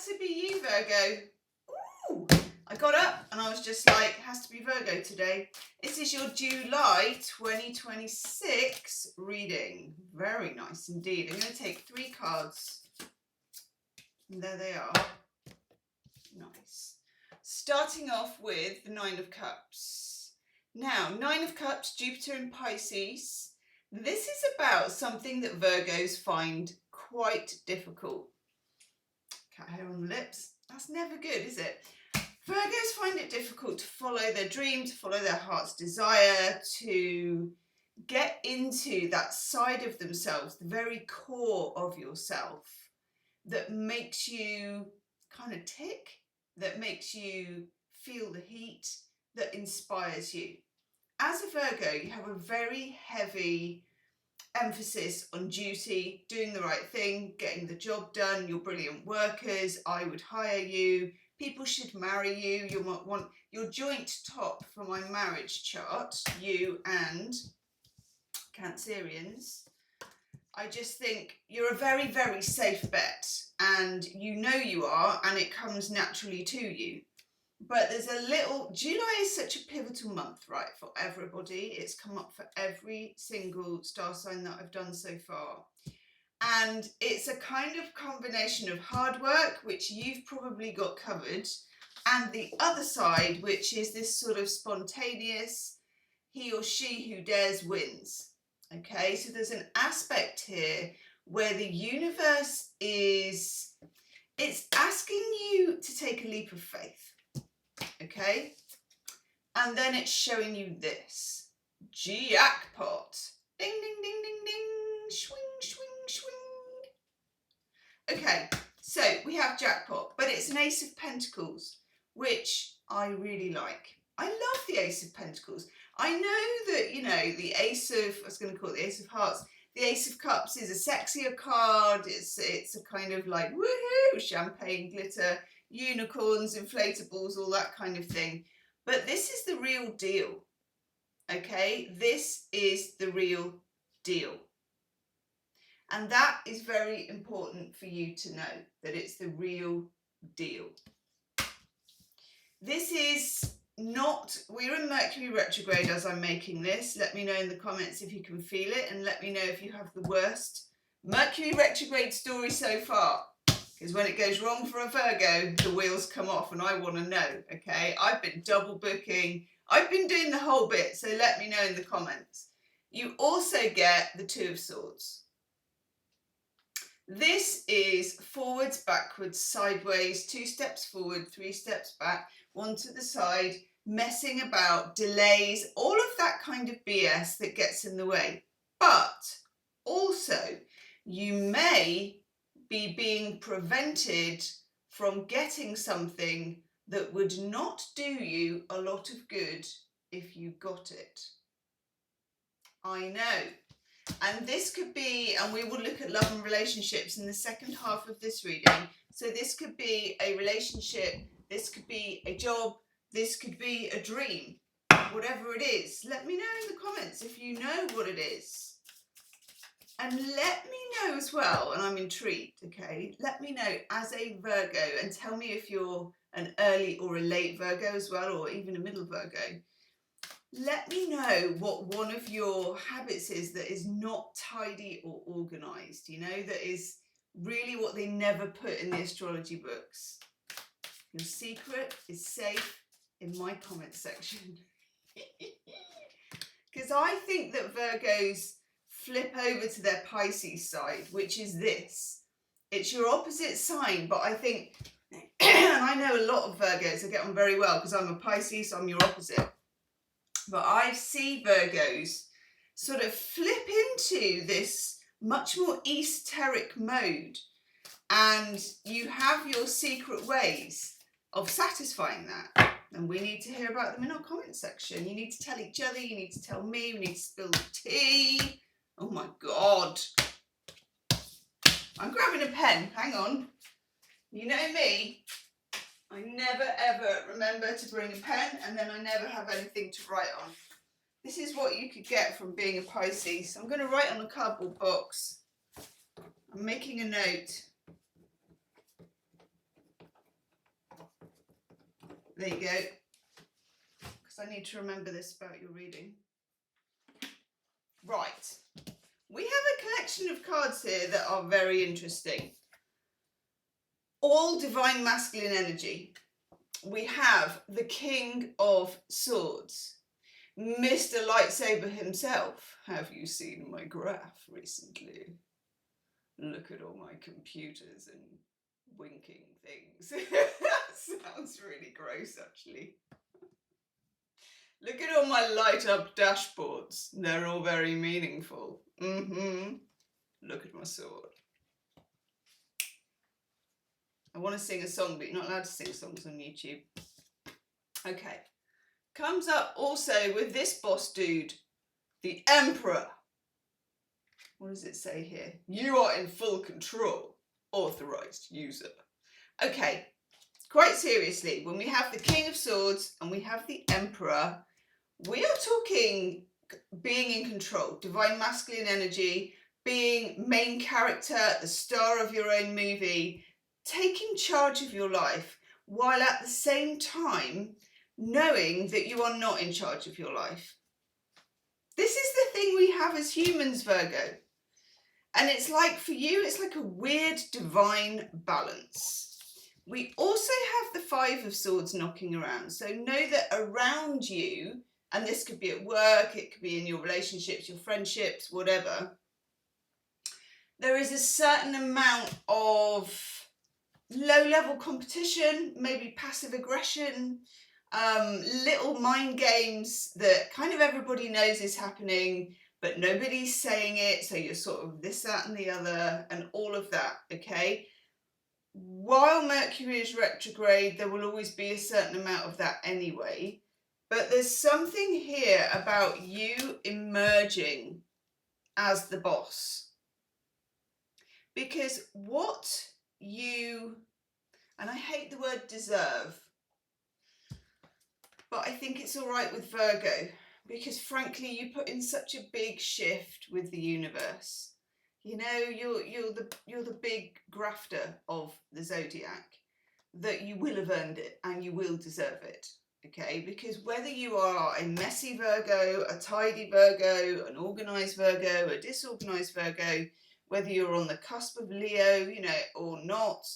to be you, Virgo. Ooh, I got up and I was just like, it has to be Virgo today. This is your July 2026 reading. Very nice indeed. I'm going to take 3 cards. And there they are. Nice. Starting off with the 9 of Cups. Now, 9 of Cups, Jupiter in Pisces. This is about something that Virgos find quite difficult. Cat hair on the lips. That's never good, is it? Virgos find it difficult to follow their dream, to follow their heart's desire, to get into that side of themselves, the very core of yourself that makes you kind of tick, that makes you feel the heat, that inspires you. As a Virgo, you have a very heavy emphasis on duty, doing the right thing, getting the job done. You're brilliant workers. I would hire you. People should marry you. You might want your joint top for my marriage chart, you and Cancerians. I just think you're a very, very safe bet, and you know you are, and it comes naturally to you. But there's a little, July is such a pivotal month, right, for everybody. It's come up for every single star sign that I've done so far. And it's a kind of combination of hard work, which you've probably got covered, and the other side, which is this sort of spontaneous, he or she who dares wins. Okay, so there's an aspect here where the universe it's asking you to take a leap of faith. Okay, and then it's showing you this jackpot. Ding, ding, ding, ding, ding. Swing, swing, swing. Okay, so we have jackpot, but it's an Ace of Pentacles, which I really like. I love the Ace of Pentacles. I know that, you know, the Ace of, I was going to call it the Ace of Hearts. The Ace of Cups is a sexier card. It's a kind of like, woohoo, champagne, glitter, unicorns, inflatables, all that kind of thing. But this is the real deal, okay? This is the real deal. And that is very important for you to know, that it's the real deal. This is not, we're in Mercury retrograde as I'm making this. Let me know in the comments if you can feel it, and let me know if you have the worst Mercury retrograde story so far. Because when it goes wrong for a Virgo, the wheels come off, and I want to know, okay? I've been double booking. I've been doing the whole bit, so let me know in the comments. You also get the 2 of Swords. This is forwards, backwards, sideways, 2 steps forward, 3 steps back, 1 to the side, messing about, delays, all of that kind of BS that gets in the way. But also, you may be being prevented from getting something that would not do you a lot of good if you got it. I know. And this could be, and we will look at love and relationships in the second half of this reading. So this could be a relationship, this could be a job, this could be a dream. Whatever it is, let me know in the comments if you know what it is. And let me know as well, and I'm intrigued, okay? Let me know as a Virgo, and tell me if you're an early or a late Virgo as well, or even a middle Virgo. Let me know what one of your habits is that is not tidy or organised, you know, that is really what they never put in the astrology books. Your secret is safe in my comment section. Because I think that Virgos flip over to their Pisces side, which is this. It's your opposite sign, but I think, and I know a lot of Virgos, I get on very well because I'm a Pisces, so I'm your opposite. But I see Virgos sort of flip into this much more esoteric mode, and you have your secret ways of satisfying that. And we need to hear about them in our comment section. You need to tell each other, you need to tell me, we need to spill the tea. Oh my God. I'm grabbing a pen, hang on. You know me, I never ever remember to bring a pen, and then I never have anything to write on. This is what you could get from being a Pisces. I'm going to write on a cardboard box. I'm making a note. There you go. Because I need to remember this about your reading. Right. We have a collection of cards here that are very interesting. All divine masculine energy. We have the King of Swords, Mr. Lightsaber himself. Have you seen my graph recently? Look at all my computers and winking things. Sounds really gross, actually. Look at all my light up dashboards. They're all very meaningful. Look at my sword. I want to sing a song, but you're not allowed to sing songs on YouTube. Okay. Comes up also with this boss dude, the Emperor. What does it say here? You are in full control. Authorized user. Okay. Quite seriously, when we have the King of Swords and we have the Emperor, we are talking being in control, divine masculine energy, being main character, the star of your own movie, taking charge of your life, while at the same time knowing that you are not in charge of your life. This is the thing we have as humans, Virgo. And it's like, for you, it's like a weird divine balance. We also have the Five of Swords knocking around. So know that around you, and this could be at work, it could be in your relationships, your friendships, whatever, there is a certain amount of low-level competition, maybe passive aggression, little mind games that kind of everybody knows is happening, but nobody's saying it, so you're sort of this, that, and the other, and all of that, okay? While Mercury is retrograde, there will always be a certain amount of that anyway, but there's something here about you emerging as the boss. Because what you, and I hate the word deserve, but I think it's all right with Virgo, because frankly you put in such a big shift with the universe. You know, you're the big grafter of the zodiac, that you will have earned it and you will deserve it. Okay, because whether you are a messy Virgo, a tidy Virgo, an organised Virgo, a disorganised Virgo, whether you're on the cusp of Leo, you know, or not,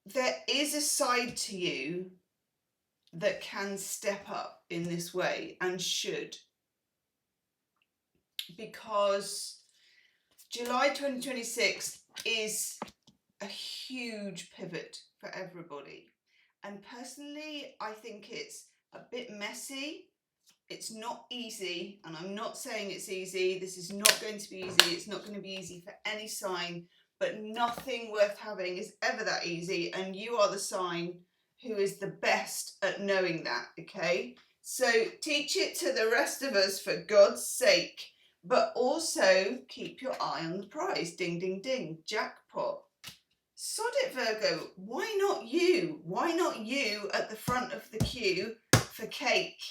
there is a side to you that can step up in this way and should. Because July 2026 is a huge pivot for everybody. And personally, I think it's a bit messy. It's not easy, and I'm not saying it's easy. This is not going to be easy. It's not going to be easy for any sign, but nothing worth having is ever that easy, and you are the sign who is the best at knowing that, okay? So teach it to the rest of us for God's sake, but also keep your eye on the prize. Ding, ding, ding, jackpot. Sod it, Virgo. Why not you? Why not you at the front of the queue for cake?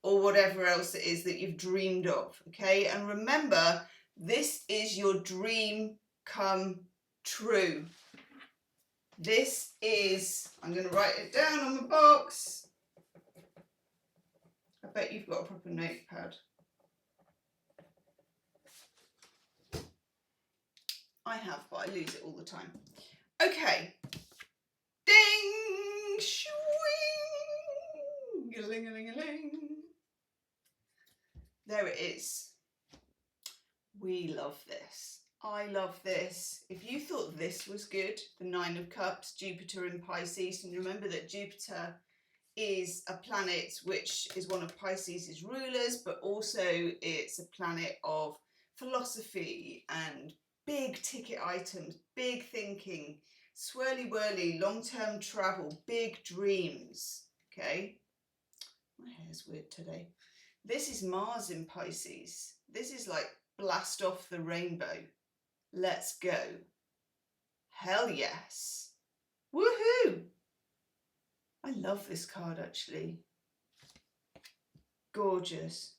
Or whatever else it is that you've dreamed of, okay? And remember, this is your dream come true. This is, I'm going to write it down on the box. I bet you've got a proper notepad. I have, but I lose it all the time. Okay. Ding! Shwing! Ling-a-ling-a-ling. There it is. We love this. I love this. If you thought this was good, the Nine of Cups, Jupiter in Pisces, and remember that Jupiter is a planet which is one of Pisces' rulers, but also it's a planet of philosophy and big ticket items, big thinking, swirly-whirly, long-term travel, big dreams, okay? My hair's weird today. This is Mars in Pisces. This is like blast off the rainbow. Let's go. Hell yes. Woohoo! I love this card actually. Gorgeous.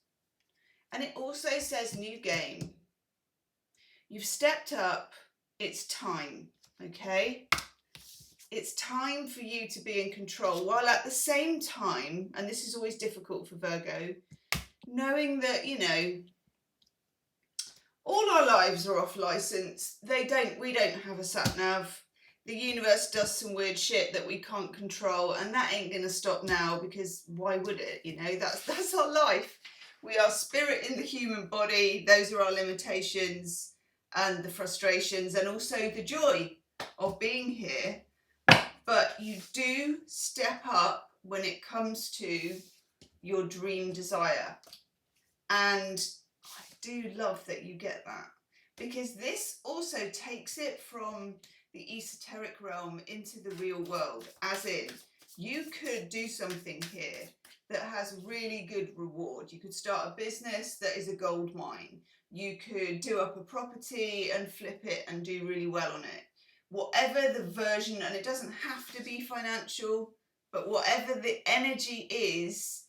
And it also says new game. You've stepped up. It's time, okay? it's time for you to be in control, while at the same time, and this is always difficult for Virgo, knowing that, you know, all our lives are off license. We don't have a sat nav. The universe does some weird shit that we can't control, and that ain't gonna stop now, because why would it? You know, that's our life. We are spirit in the human body. Those are our limitations and the frustrations, and also the joy of being here. But you do step up when it comes to your dream desire. And I do love that you get that, because this also takes it from the esoteric realm into the real world, as in you could do something here that has really good reward. You could start a business that is a gold mine. You could do up a property and flip it and do really well on it. Whatever the version, and it doesn't have to be financial, but whatever the energy is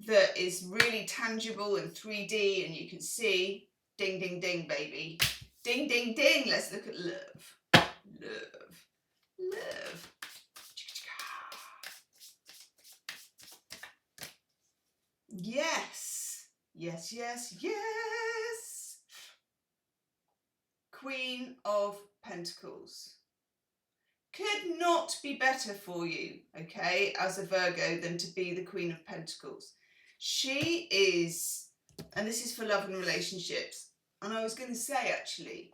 that is really tangible and 3D and you can see, ding, ding, ding, baby. Ding, ding, ding. Let's look at love. Love. Love. Yes. Yes, yes, yes. Queen of Pentacles. Could not be better for you, okay, as a Virgo, than to be the Queen of Pentacles. She is, and this is for love and relationships, and I was going to say, actually,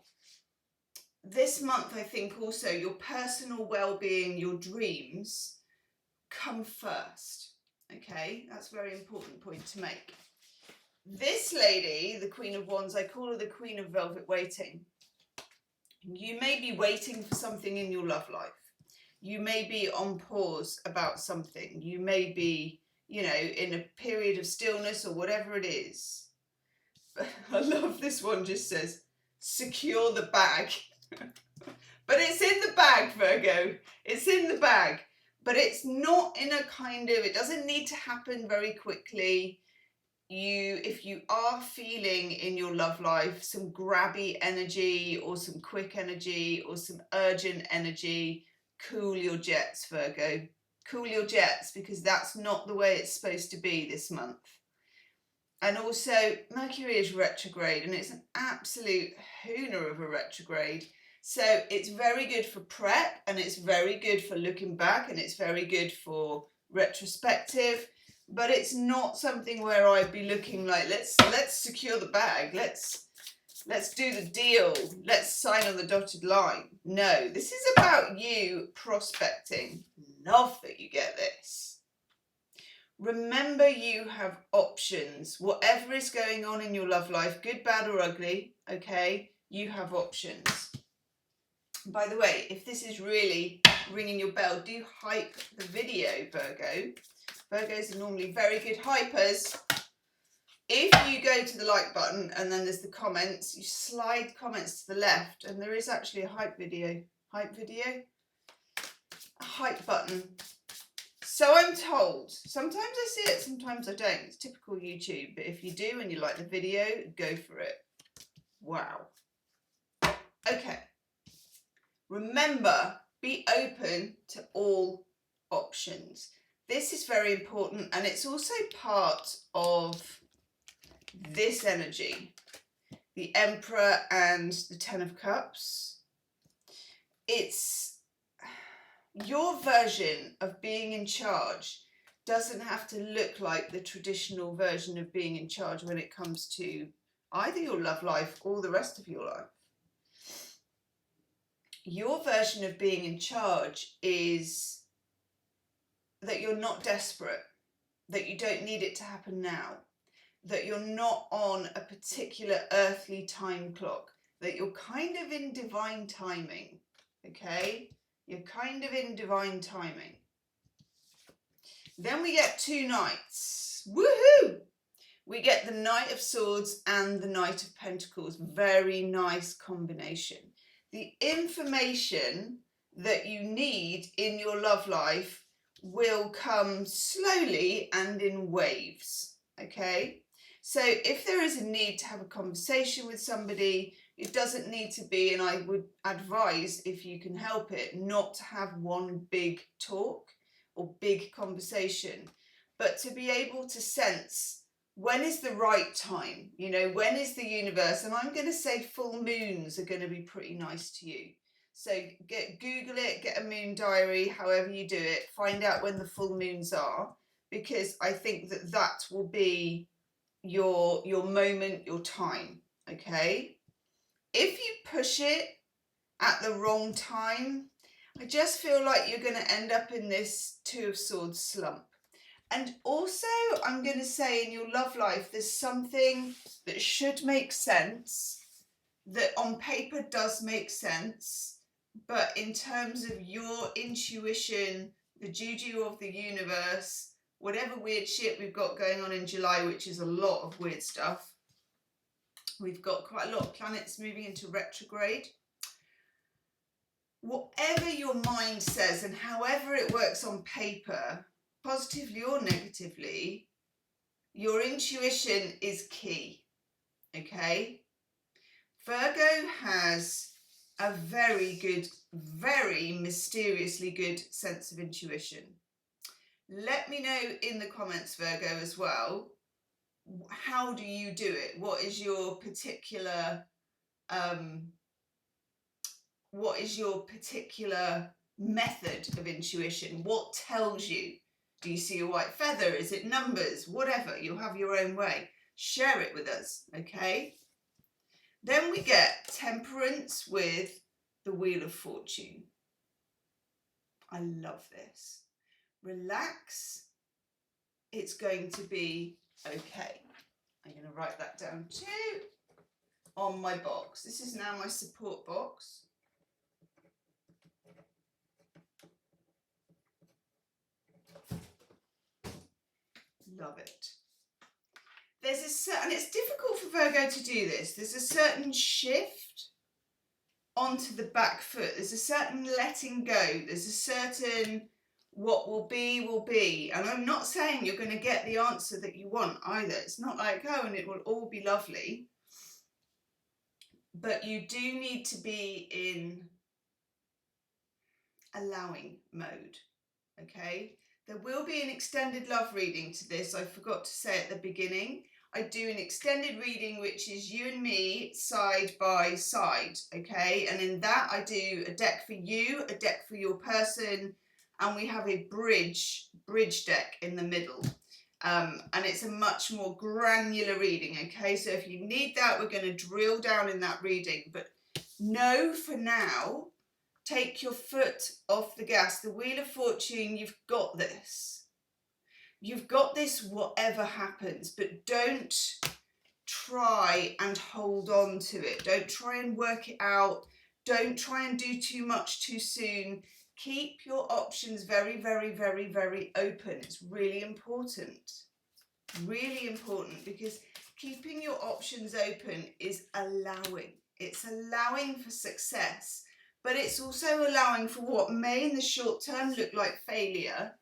this month, I think also your personal well-being, your dreams come first, okay? That's a very important point to make. This lady, the Queen of Wands, I call her the Queen of Velvet Waiting. You may be waiting for something in your love life. You may be on pause about something. You may be, you know, in a period of stillness or whatever it is. But I love this one, just says, secure the bag. But it's in the bag, Virgo. It's in the bag. But it's not in a kind of, it doesn't need to happen very quickly. If you are feeling in your love life some grabby energy or some quick energy or some urgent energy, cool your jets, Virgo. Cool your jets, because that's not the way it's supposed to be this month. And also Mercury is retrograde, and it's an absolute hooner of a retrograde. So it's very good for prep, and it's very good for looking back, and it's very good for retrospective. But it's not something where I'd be looking like, let's secure the bag, let's do the deal, let's sign on the dotted line. No, this is about you prospecting. Love that you get this. Remember, you have options. Whatever is going on in your love life, good, bad or ugly, okay, you have options. By the way, if this is really ringing your bell, do hype the video, Virgo. Virgos are normally very good hypers. If you go to the like button and then there's the comments, you slide comments to the left, and there is actually a hype video. Hype video? A hype button. So I'm told. Sometimes I see it, sometimes I don't. It's typical YouTube, but if you do and you like the video, go for it. Wow. Okay. Remember, be open to all options. This is very important, and it's also part of this energy, the Emperor and the Ten of Cups. It's your version of being in charge doesn't have to look like the traditional version of being in charge when it comes to either your love life or the rest of your life. Your version of being in charge is that you're not desperate, that you don't need it to happen now, that you're not on a particular earthly time clock, that you're kind of in divine timing, okay? You're kind of in divine timing. Then we get two knights. Woohoo! We get the Knight of Swords and the Knight of Pentacles. Very nice combination. The information that you need in your love life will come slowly and in waves, okay? So if there is a need to have a conversation with somebody, It doesn't need to be, and I would advise, if you can help it, not to have one big talk or big conversation, but to be able to sense when is the right time, you know, when is the universe, and I'm going to say full moons are going to be pretty nice to you. So Google it, get a moon diary, however you do it, find out when the full moons are, because I think that that will be your moment, your time, okay? If you push it at the wrong time, I just feel like you're going to end up in this Two of Swords slump. And also, I'm going to say in your love life, there's something that should make sense, that on paper does make sense, but in terms of your intuition, the juju of the universe, whatever weird shit we've got going on in July, which is a lot of weird stuff, we've got quite a lot of planets moving into retrograde. Whatever your mind says and however it works on paper, positively or negatively, your intuition is key, okay? Virgo has a very good, very mysteriously good sense of intuition. Let me know in the comments, Virgo, as well, how do you do it? What is your particular method of intuition? What tells you? Do you see a white feather? Is it numbers? Whatever, you'll have your own way. Share it with us, okay? Then we get Temperance with the Wheel of Fortune. I love this. Relax. It's going to be okay. I'm going to write that down too on my box. This is now my support box. Love it. There's a certain, it's difficult for Virgo to do this. There's a certain shift onto the back foot. There's a certain letting go. There's a certain what will be. And I'm not saying you're going to get the answer that you want either. It's not like, oh, and it will all be lovely. But you do need to be in allowing mode, okay? There will be an extended love reading to this. I forgot to say at the beginning. I do an extended reading, which is you and me side by side, okay? And in that, I do a deck for you, a deck for your person, and we have a bridge deck in the middle. And it's a much more granular reading, okay? So if you need that, we're going to drill down in that reading. But know for now, take your foot off the gas. The Wheel of Fortune, you've got this. You've got this whatever happens, but don't try and hold on to it. Don't try and work it out. Don't try and do too much too soon. Keep your options very, very, very, very open. It's really important. Really important, because keeping your options open is allowing. It's allowing for success, but it's also allowing for what may in the short term look like failure,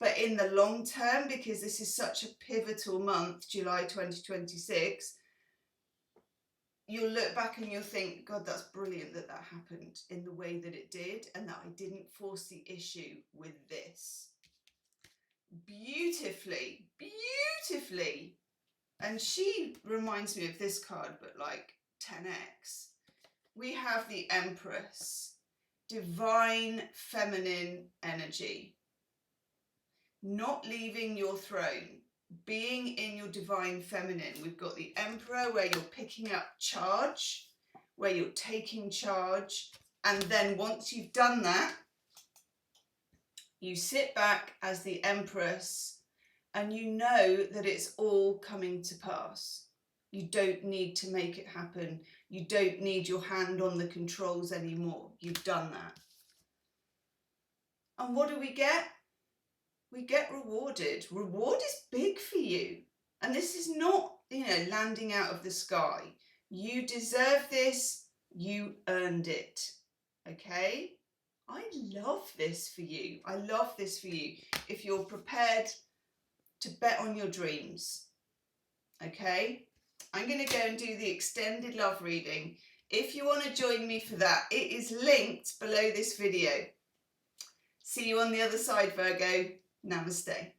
but in the long term, because this is such a pivotal month, July 2026, you'll look back and you'll think, God, that's brilliant that that happened in the way that it did, and that I didn't force the issue with this. Beautifully, beautifully. And she reminds me of this card, but like 10x. We have the Empress, divine feminine energy. Not leaving your throne, being in your divine feminine. We've got the Emperor, where you're picking up charge, where you're taking charge. And then once you've done that, you sit back as the Empress and you know that it's all coming to pass. You don't need to make it happen. You don't need your hand on the controls anymore. You've done that. And what do we get? We get rewarded. Reward is big for you. And this is not, landing out of the sky. You deserve this. You earned it. Okay? I love this for you. I love this for you. If you're prepared to bet on your dreams. Okay? I'm going to go and do the extended love reading. If you want to join me for that, it is linked below this video. See you on the other side, Virgo. Namaste.